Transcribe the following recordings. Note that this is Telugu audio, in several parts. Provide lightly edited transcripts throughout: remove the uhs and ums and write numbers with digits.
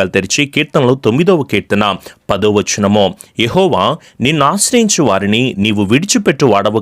పుస్తకాలు తెరిచి కీర్తనలు 9వ కీర్తన 10వ వచనము, యెహోవా నిన్ను ఆశ్రయించు వారిని నీవు విడిచిపెట్టు వాడవు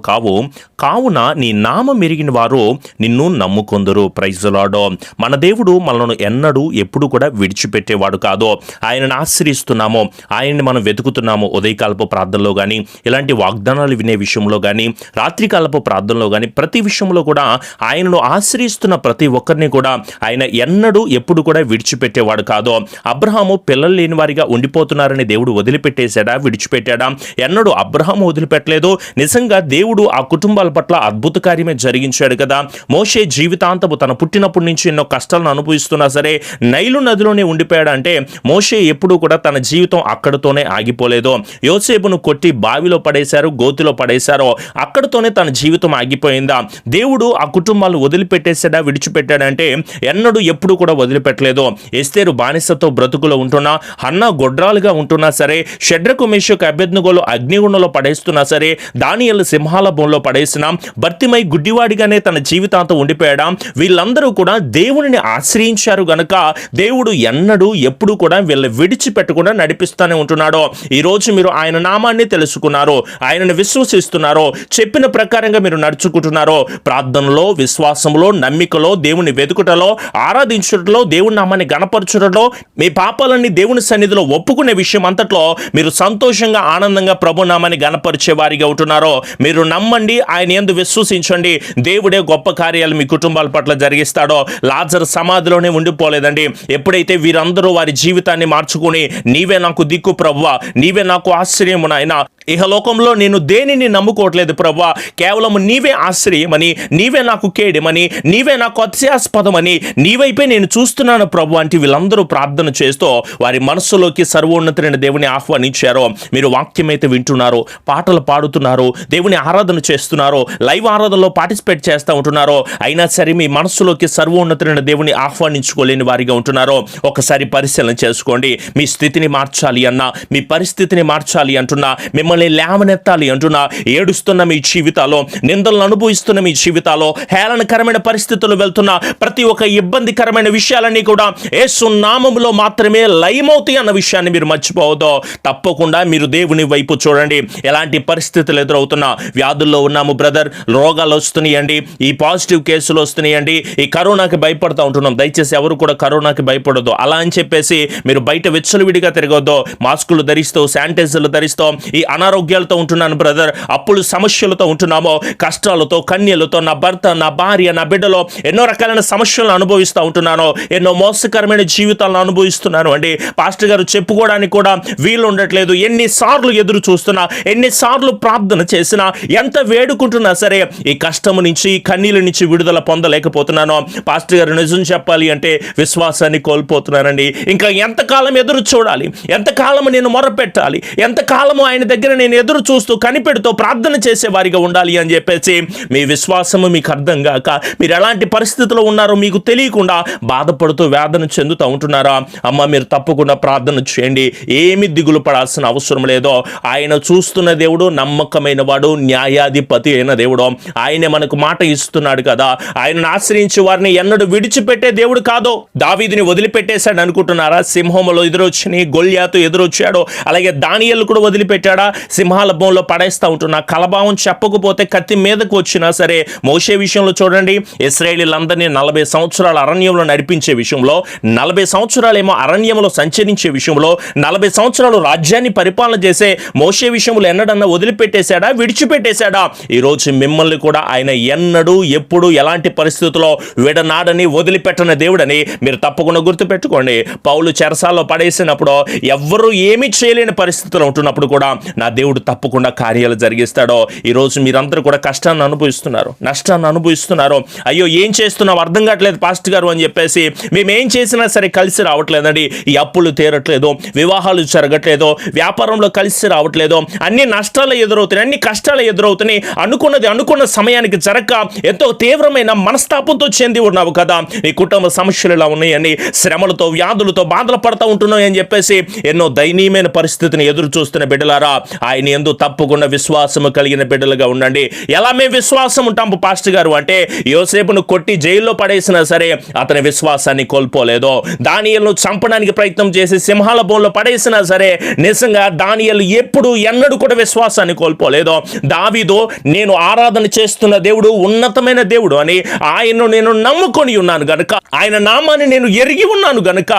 కావున నీ నామం ఎరిగిన వారు నిన్ను నమ్ముకొందురు. Praise the lord. మన దేవుడు మనల్ని ఎన్నడూ ఎప్పుడు కూడా విడిచిపెట్టేవాడు కాదు. ఆయనను ఆశ్రయిస్తున్నాము, ఆయన్ని మనం వెతుకుతున్నాము. ఉదయకాలపు ప్రార్థనలో కానీ, ఇలాంటి వాగ్దానాలు వినే విషయంలో కానీ, రాత్రికాలపు ప్రార్థనలో కానీ, ప్రతి విషయంలో కూడా ఆయనను ఆశ్రయిస్తున్న ప్రతి ఒక్కరిని కూడా ఆయన ఎన్నడూ ఎప్పుడు కూడా విడిచిపెట్టేవాడు కాదు. అబ్రహాము పిల్లలు లేని వారిగా ఉండిపోతున్నారని దేవుడు వదిలిపెట్టేశాడా, విడిచిపెట్టాడా? ఎన్నడూ అబ్రహాము వదిలిపెట్టలేదు. నిజంగా దేవుడు ఆ కుటుంబాల పట్ల అద్భుత కార్యమే జరిగించాడు కదా. మోషే జీవితాంతము తన పుట్టినప్పటి నుంచి ఎన్నో కష్టాలను అనుభవిస్తున్నా సరే నైలు నదిలోనే ఉండిపోయాడు. అంటే మోషే ఎప్పుడూ కూడా తన జీవితం అక్కడితోనే ఆగిపోలేదు. యోసేపును కొట్టి బావిలో పడేశారు, గోతిలో పడేశారో అక్కడితోనే తన జీవితం ఆగిపోయిందా? దేవుడు ఆ కుటుంబాలను వదిలిపెట్టేశాడా, విడిచిపెట్టాడంటే ఎన్నడూ ఎప్పుడు కూడా వదిలిపెట్టలేదు. ఎస్తేరు బానిసతో బ్రతుకులో ఉంటున్నా, హన్నా గొడ్రాలుగా ఉంటున్నా సరే, షడ్రకు మేషకు అబేద్నెగోలు అగ్నిగుండంలో పడేస్తున్నా సరే, దానియేలు సింహాల బోన్లో పడేసినా, భర్తిమై గుడ్డివాడిగానే తన జీవితాంతం ఉండిపోయాడా, వీళ్ళందరూ కూడా దేవునిని ఆశ్రయించారు గనుక దేవుడు ఎన్నడూ ఎప్పుడు కూడా వీళ్ళని విడిచిపెట్టకుండా నడిపిస్తూనే ఉంటున్నాడు. ఈరోజు మీరు ఆయన నామాన్ని తెలుసుకున్నారు, ఆయనను విశ్వసిస్తున్నారో, చెప్పిన ప్రకారంగా మీరు నడుచుకుంటున్నారో, ప్రార్థనలో, విశ్వాసంలో, నమ్మికలో, దేవుని వెతుకుటలో, ఆరాధించుటలో, దేవుని నామాన్ని గణపరచుటలో, మీ పాపాలన్నీ దేవుని సన్నిధిలో ఒప్పుకునే విషయం అంతట్లో మీరు సంతోషంగా, ఆనందంగా ప్రభు నామాన్ని గణపరిచే వారిగా ఉంటున్నారో, మీరు నమ్మండి, ఆయన యందు విశ్వసించండి. దేవుడే గొప్ప కార్యాలు మీ కుటుంబాల పట్ల జరిగిస్తాడో. లాజరు సమాధిలోనే ఉండిపోలేదండి. ఎప్పుడైతే వీరందరూ వారి జీవితాన్ని మార్చుకుని, నీవే నాకు దిక్కు ప్రభువా, నీవే నాకు ఆశ్రయము నాయనా, ఇహలోకంలో నేను దేనిని నమ్ముకోవట్లేదు ప్రభువా, కేవలం నీవే ఆశ్రయమని, నీవే నాకు కేడమని, నీవే నాకు అత్యాస్పదమని, నీవైపే నేను చూస్తున్నాను ప్రభు అంటే వీళ్ళందరూ ప్రార్థన చేస్తూ వారి మనస్సులోకి సర్వోన్నతులైన దేవుని ఆహ్వానించారో. మీరు వాక్యం అయితే వింటున్నారో, పాటలు పాడుతున్నారో, దేవుని ఆరాధన చేస్తున్నారో, లైవ్ ఆరాధనలో పార్టిసిపేట్ చేస్తూ ఉంటున్నారో, అయినా సరే మీ మనస్సులోకి సర్వోన్నతులైన దేవుని ఆహ్వానించుకోలేని వారిగా ఉంటున్నారో, ఒకసారి పరిశీలన చేసుకోండి. మీ స్థితిని మార్చాలి అన్నా, మీ పరిస్థితిని మార్చాలి అంటున్నా, మిమ్మల్ని లేవనెత్తాలి అంటున్నా, ఏడుస్తున్న మీ జీవితాల్లో, నిందలను అనుభవిస్తున్న మీ జీవితాల్లో, హేళనకరమైన పరిస్థితులు వెళ్తున్న ప్రతి ఒక్క ఇబ్బందికరమైన విషయాలన్నీ కూడా యేసు నామములో మాత్రమే లయమవుతాయి అన్న విషయాన్ని మీరు మర్చిపోవద్దు. తప్పకుండా మీరు దేవుని వైపు చూడండి. ఎలాంటి పరిస్థితులు ఎదురవుతున్నా, వ్యాధుల్లో ఉన్నాము బ్రదర్, రోగాలు వస్తున్నాయండి, ఈ పాజిటివ్ కేసులు వస్తున్నాయండి, ఈ కరోనాకి భయపడుతూ ఉంటున్నాం. దయచేసి ఎవరు కూడా కరోనాకి భయపడద్దు. అలా అని చెప్పేసి మీరు బయట విచ్చలవిడిగా తిరగొద్దు. మాస్కులు ధరిస్తూ, శానిటైజర్లు ధరిస్తూ ఈ అనారోగ్యాలతో ఉంటున్నాను బ్రదర్, అప్పులు సమస్యలతో ఉంటున్నామో, కష్టాలతో, కన్యలతో, నా భర్త, నా భార్య, నా బిడ్డలో ఎన్నో రకాలైన సమస్యలను అనుభవిస్తూ ఉంటున్నాను, ఎన్నో మోసకరమైన జీవితాలను అనుభవిస్తున్నాను అండి. పాస్టర్ గారు చెప్పుకోవడానికి కూడా వీలు ఉండట్లేదు. ఎన్నిసార్లు ఎదురు చూస్తున్నా, ఎన్నిసార్లు ప్రార్థన చేసినా, ఎంత వేడుకుంటున్నా సరే ఈ కష్టము నుంచి, ఈ కన్నీళ్ళ నుంచి విడుదల పొందలేకపోతున్నాను. పాస్టర్ గారు నిజం చెప్పాలి అంటే విశ్వాసాన్ని కోల్పోతున్నానండి. ఇంకా ఎంతకాలం ఎదురు చూడాలి, ఎంతకాలం నేను మొరపెట్టాలి, ఎంతకాలము ఆయన దగ్గర నేను ఎదురు చూస్తూ కనిపెడుతూ ప్రార్థన చేసే వారిగా ఉండాలి అని చెప్పేసి మీ విశ్వాసము మీకు అర్థం కాక మీరు ఎలాంటి పరిస్థితిలో ఉన్నారో మీకు తెలియకుండా బాధపడుతూ వేదన చెందుతూ ఉంటున్నారా? అమ్మ, మీరు తప్పకుండా ప్రార్థన చేయండి. ఏమి దిగులు పడాల్సిన అవసరం లేదో. ఆయన చూస్తున్న దేవుడు, నమ్మకమైన వాడు, న్యాయాధిపతి అయిన దేవుడు. ఆయనే మనకు మాట ఇస్తున్నాడు కదా. ఆయనను ఆశ్రయించి వారిని ఎన్నడూ విడిచిపెట్టే దేవుడు కాదు. దావీదుని వదిలిపెట్టేశాడు అనుకుంటున్నారా? సింహంలో ఎదురొచ్చినాయి, గొల్యాతు ఎదురొచ్చాడు, అలాగే దానియేలు కూడా వదిలిపెట్టాడా? సింహాల బోన్లో పడేస్తూ ఉంటున్నా. కలభావం చెప్పకపోతే కత్తి మీదకు వచ్చినా సరే. మోషే విషయంలో చూడండి, ఇశ్రాయేలీలందరినీ 40 సంవత్సరాల అరణ్యంలో నడిపించే విషయంలో, 40 సంవత్సరాలేమో అరణ్యంలో సంచరించే విషయంలో, 40 సంవత్సరాలు రాజ్యాన్ని పరిపాలన చేసే మోషే విషయంలో ఎన్నడన్నా వదిలిపెట్టేశాడా, విడిచిపెట్టేశాడా? ఈరోజు మిమ్మల్ని కూడా ఆయన ఎన్నడూ, ఎప్పుడు, ఎలాంటి పరిస్థితుల్లో విడనాడని, వదిలిపెట్టని దేవుడని మీరు తప్పకుండా గుర్తుపెట్టుకోండి. పౌలు చెరసాల్లో పడేసినప్పుడు, ఎవ్వరూ ఏమీ చేయలేని పరిస్థితుల్లో ఉంటున్నప్పుడు కూడా నా దేవుడు తప్పకుండా కార్యాలు జరిగిస్తాడో. ఈరోజు మీరందరూ కూడా కష్టాన్ని అనుభవిస్తున్నారు, నష్టాన్ని అనుభవిస్తున్నారు. అయ్యో ఏం చేస్తున్నావు అర్థం కావట్లేదు పాస్టర్ గారు అని చెప్పేసి మేమేం చేసినా సరే కలిసి రావట్లేదండి. ఈ అప్పులు తీరట్లేదు, వివాహాలు జరగట్లేదు, వ్యాపారంలో కలిసి రావట్లేదు, అన్ని నష్టాలు ఎదురవుతున్నాయి, అన్ని కష్టాలు ఎదురవుతున్నాయి. అనుకున్నది అనుకున్న సమయానికి జరగక ఎంతో తీవ్రమైన మనస్తాపంతో చెంది ఉన్నావు కదా. నీ కుటుంబ సమస్యలు ఇలా ఉన్నాయని, శ్రమలతో, వ్యాధులతో బాధలు పడతా ఉంటున్నావు అని చెప్పేసి ఎన్నో దయనీయమైన పరిస్థితిని ఎదురు చూస్తున్న బిడ్డలారా, ఆయన యందు తప్పకుండా విశ్వాసము కలిగిన బిడ్డలుగా ఉండండి. ఎలా మేము విశ్వాసం ఉంటాము పాస్టర్ గారు అంటే, యోసేపును కొట్టి జైల్లో పడేసినా సరే అతని విశ్వాసాన్ని కోల్పోలేదు. దానియేలును చంపడానికి ప్రయత్నం చేసి సింహాల బోన్లో పడేసినా సరే నిజంగా దానియేలు ఎప్పుడు ఎన్నడూ కూడా విశ్వాసాన్ని కోల్పోలేదు. దావీదు నేను ఆరాధన చేస్తున్న దేవుడు ఉన్నతమైన దేవుడు అని, ఆయన్ను నేను నమ్ముకొని ఉన్నాను గనుక, ఆయన నామాన్ని నేను ఎరిగి ఉన్నాను గనుక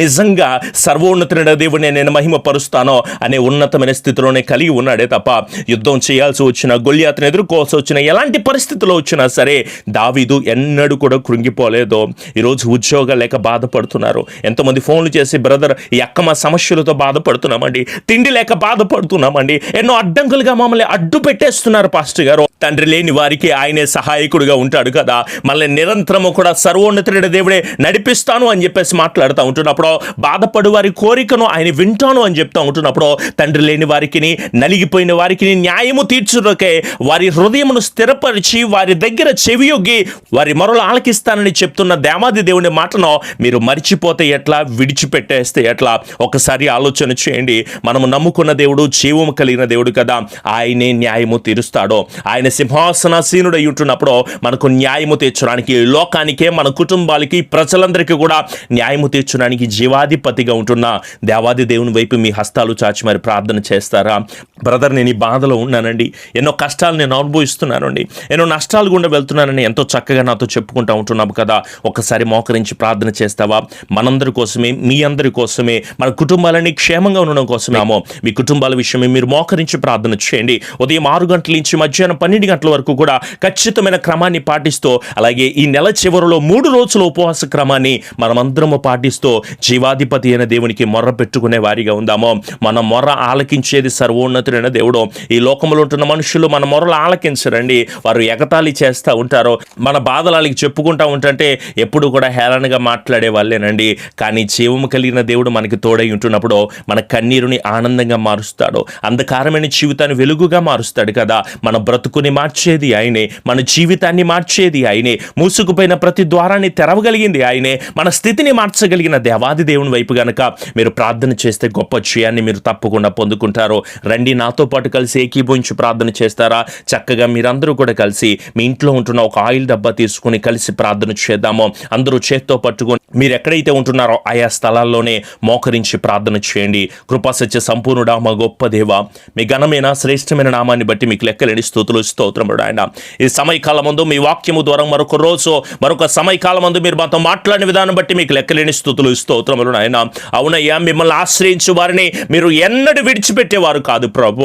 నిజంగా సర్వోన్నతుడైన దేవుడిని నేను మహిమపరుస్తాను అనే ఉన్నతమైన స్థితిలోనే కలిగి ఉన్నాడే తప్ప యుద్ధం చేయాల్సి వచ్చిన, గొల్యాతును ఎదుర్కోవాల్సి వచ్చిన, ఎలాంటి పరిస్థితుల్లో వచ్చినా సరే దావీదు ఎన్నడూ కూడా కృంగిపోలేదు. ఈరోజు ఉద్యోగాలు లేక బాధపడుతున్నారు. ఎంతోమంది ఫోన్లు చేసి బ్రదర్ ఈ అక్కమ సమస్యలతో బాధపడుతున్నామండి, తిండి లేక బాధపడుతున్నామండి, ఎన్నో అడ్డంకులుగా మమ్మల్ని అడ్డు పెట్టేస్తున్నారు పాస్టర్ గారు. తండ్రి లేని వారికి ఆయనే సహాయకుడిగా ఉంటాడు కదా, మళ్ళీ నిరంతరము కూడా సర్వోన్నతుడైన దేవుడే నడిపిస్తాను అని చెప్పేసి మాట్లాడుతూ ఉంటున్నప్పుడు, బాధపడు వారి కోరికను ఆయన వింటాను అని చెప్తా ఉంటున్నప్పుడు, తండ్రి లేని వారికి, నలిగిపోయిన వారికి న్యాయము తీర్చుటకే వారి హృదయమును స్థిరపరిచి వారి దగ్గర చెవియొగ్గి వారి మొరలు ఆలకిస్తానని చెప్తున్న దేవాది దేవుని మాటను మీరు మర్చిపోతే ఎట్లా, విడిచిపెట్టేస్తే ఎట్లా? ఒకసారి ఆలోచన చేయండి. మనము నమ్ముకున్న దేవుడు జీవము కలిగిన దేవుడు కదా, ఆయనే న్యాయము తీరుస్తాడు. ఆయన సింహాసనాసీనుడై ఉంటున్నప్పుడు మనకు న్యాయము తీర్చడానికి, లోకానికే, మన కుటుంబాలకి, ప్రజలందరికీ కూడా న్యాయము తీర్చడానికి జీవాధిపతిగా ఉంటున్న దేవాది దేవుని వైపు మీ హస్తాలు చాచి మరి ప్రార్థన చేస్తారా? బ్రదర్ నేను ఈ బాధలో ఉన్నానండి, ఎన్నో కష్టాలు నేను అనుభవిస్తున్నానండి, ఎన్నో నష్టాలు గుండా వెళ్తున్నానని ఎంతో చక్కగా నాతో చెప్పుకుంటూ ఉంటున్నాము కదా, ఒకసారి మోకరించి ప్రార్థన చేస్తావా? మనందరి కోసమే, మీ అందరి కోసమే, మన కుటుంబాలన్నీ క్షేమంగా ఉండడం కోసమేమో మీ కుటుంబాల విషయమే మీరు మోకరించి ప్రార్థన చేయండి. ఉదయం 6 గంటల నుంచి మధ్యాహ్నం 12 గంటల వరకు కూడా ఖచ్చితమైన క్రమాన్ని పాటిస్తూ, అలాగే ఈ నెల చివరిలో 3 రోజుల ఉపవాస క్రమాన్ని మనమందరము పాటిస్తూ జీవాధిపతి అయిన దేవునికి మొర్ర పెట్టుకునే వారిగా ఉందాము. మన మొర్ర ఆలకించేది సర్వోన్నతుడైన దేవుడు. ఈ లోకంలో ఉంటున్న మనుషులు మన మొర్రలు ఆలకించరండి, వారు ఎగతాళి చేస్తూ ఉంటారు. మన బాధలకి చెప్పుకుంటూ ఉంటుంటే ఎప్పుడు కూడా హేళనగా మాట్లాడే వాళ్ళేనండి. కానీ జీవము కలిగిన దేవుడు మనకి తోడై ఉంటున్నప్పుడు మన కన్నీరుని ఆనందంగా మారుస్తాడు, అంధకారమైన జీవితాన్ని వెలుగుగా మారుస్తాడు కదా. మన బ్రతుకుని మార్చేది ఆయనే, మన జీవితాన్ని మార్చేది ఆయనే, మూసుకుపోయిన ప్రతి ద్వారాన్ని తెరవగలిగింది ఆయనే, మన స్థితిని మార్చగలిగిన దేవాది దేవుని వైపు గనక మీరు ప్రార్థన చేస్తే గొప్ప జయాన్ని మీరు తప్పకుండా పొందుకుంటారు. రండి నాతో పాటు కలిసి ఏకీభవించి ప్రార్థన చేస్తారా? చక్కగా మీరందరూ కూడా కలిసి మీ ఇంట్లో ఉంటున్న ఒక ఆయిల్ డబ్బా తీసుకుని కలిసి ప్రార్థన చేద్దాము. అందరూ చేత్తో పట్టుకొని మీరు ఎక్కడైతే ఉంటున్నారో ఆయా స్థలాల్లోనే మోకరించి ప్రార్థన చేయండి. కృపాసత్య సంపూర్ణుడా మా గొప్ప దేవ, మీ ఘనమైన శ్రేష్టమైన నామాన్ని బట్టి మీకు లెక్కలేని స్తుతులు స్తోత్రములు ఆయన. ఈ సమయకాలం ముందు మీ వాక్యము ద్వారా మరొక రోజు మరొక సమయకాలం ముందు మీరు మాతో మాట్లాడిన విధానం బట్టి మీకు లెక్కలేని స్తుతులు స్తోత్రములు ఆయన. అవునయ్యా, మిమ్మల్ని ఆశ్రయించు వారిని మీరు ఎన్నడూ విడిచిపెట్టేవారు కాదు ప్రభు.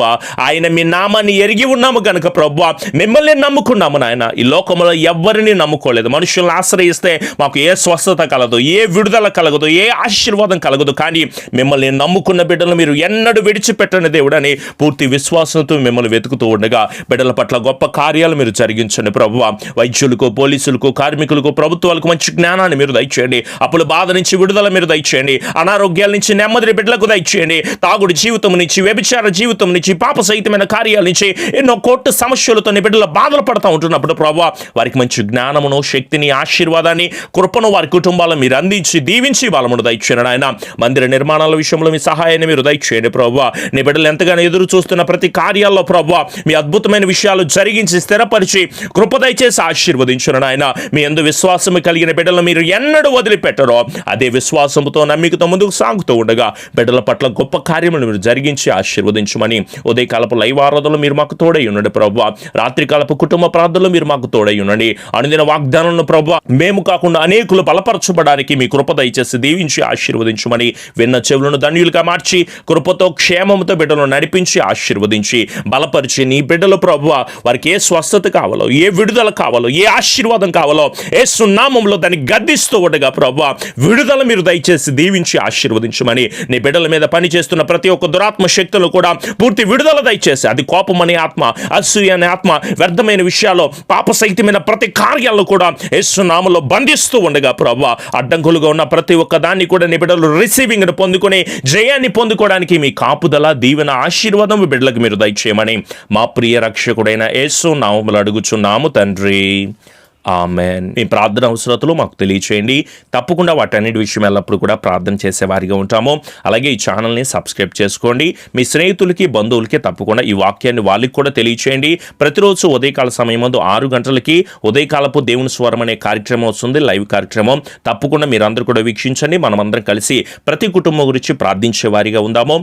ఆయన మీ నామాన్ని ఎరిగి ఉన్నాము కనుక ప్రభు మిమ్మల్ని నమ్ముకున్నాము నాయన. ఈ లోకంలో ఎవరిని నమ్ముకోలేదు. మనుషులను ఆశ్రయిస్తే మాకు ఏ స్వస్థత కలదు, ఏ విడుదల కలగదు, ఏ ఆశీర్వాదం కలగదు. కానీ మిమ్మల్ని నమ్ముకున్న బిడ్డలు మీరు ఎన్నడూ విడిచిపెట్టని దేవుడని పూర్తి విశ్వాసంతో మిమ్మల్ని వెతుకుతూ ఉండగా బిడ్డల పట్ల గొప్ప కార్యాలు మీరు జరిగించండి ప్రభువ. వైద్యులకు, పోలీసులకు, కార్మికులకు, ప్రభుత్వాలకు మంచి జ్ఞానాన్ని మీరు దయచేయండి. అప్పుల బాధ నుంచి విడుదల మీరు దయచేయండి. అనారోగ్యాల నుంచి నెమ్మది బిడ్డలకు దయచేయండి. తాగుడు జీవితం నుంచి, వ్యభిచార జీవితం నుంచి, పాప సహితమైన కార్యాల నుంచి, ఎన్నో కోర్టు సమస్యలతో బిడ్డలు బాధలు పడుతూ ఉంటున్నప్పుడు ప్రభువ వారికి మంచి జ్ఞానమును, శక్తిని, ఆశీర్వాదాన్ని, కృపను వారి కుటుంబాలను మీరు అందించి దీవించి బలమును దయచేయండి ఆయన. మందిర నిర్మాణాల విషయంలో మీ సహాయాన్ని మీరు దయచేయండి ప్రభువ. నీ బిడ్డలు ఎంతగానో ఎదురు చూస్తున్న ప్రతి కార్యాల్లో ప్రభువ మీ అద్భుతమైన విషయాలు జరిగించి స్థిరపరిచి కృప దయచేసి ఆశీర్వదించండి ఆయన. మీ యందు విశ్వాసము కలిగిన బిడ్డలను మీరు ఎన్నడూ వదిలిపెట్టరో అదే విశ్వాసముతో, నమ్మికతో ముందుకు సాగుతూ ఉండగా బిడ్డల పట్ల గొప్ప కార్యములు మీరు జరిగించి ఆశీర్వదించమని ఉదయకాలపు లైవ్ ఆరాధనలు మీరు మాకు తోడై ఉండండి ప్రభువ. రాత్రికాలపు కుటుంబ ప్రార్థనలు మీరు మాకు తోడై ఉండండి. అనుదిన వాగ్దానాలను ప్రభువ మేము కాకుండా అనేకులు బలపరచబడానికి మీ కృప దయచేసి దీవించి ఆశీర్వదించమని, విన్న చెవులను ధన్యులుగా మార్చి కృపతో క్షేమముతో బిడ్డలను నడిపించి ఆశీర్వదించి బలపరిచి నీ బిడ్డలు ప్రభువ వారికి ఏ స్వస్థత కావాలో, ఏ విడుదల కావాలో, ఏ ఆశీర్వాదం కావాలో యేసు నామములో దాన్ని గద్దిస్తూ ఉండగా ప్రభువ విడుదల మీరు దయచేసి దీవించి ఆశీర్వదించమని, నీ బిడ్డల మీద పనిచేస్తున్న ప్రతి ఒక్క దురాత్మ శక్తులు కూడా పూర్తి విడుదల దయచేసి, అది కోపం అనే ఆత్మ, అసూయ అనే ఆత్మ, వ్యర్థమైన విషయాల్లో, పాప సహితమైన ప్రతి కార్యాలను కూడా యేసు నామములో బంధిస్తూ ఉండగా ప్రభువ అడ్డంకులుగా ఉన్న ప్రతి ఒక్క దాన్ని కూడా నీ బిడ్డలు రిసీవింగ్ను పొందుకొని జయాన్ని పొందుకోవడానికి మీ కాపుదల, దీవెన, ఆశీర్వాదం బిడ్డలకు మీరు దయచేయమని మా ప్రియ రక్షకుడైన యేసు నామములో అడుగుచున్నాము తండ్రి. ఆమెన్. మీ ప్రార్థన అవసరతలు మాకు తెలియచేయండి. తప్పకుండా వాటన్నిటి విషయం ఎల్లప్పుడు కూడా ప్రార్థన చేసేవారిగా ఉంటాము. అలాగే ఈ ఛానల్ని సబ్స్క్రైబ్ చేసుకోండి. మీ స్నేహితులకి, బంధువులకి తప్పకుండా ఈ వాక్యాన్ని వాళ్ళకి కూడా తెలియచేయండి. ప్రతిరోజు ఉదయకాల సమయం ముందు 6 గంటలకి ఉదయకాలపు దేవుని స్వరం అనే కార్యక్రమం వస్తుంది, లైవ్ కార్యక్రమం. తప్పకుండా మీరందరూ కూడా వీక్షించండి. మనమందరం కలిసి ప్రతి కుటుంబం గురించి ప్రార్థించే వారిగా ఉందాము.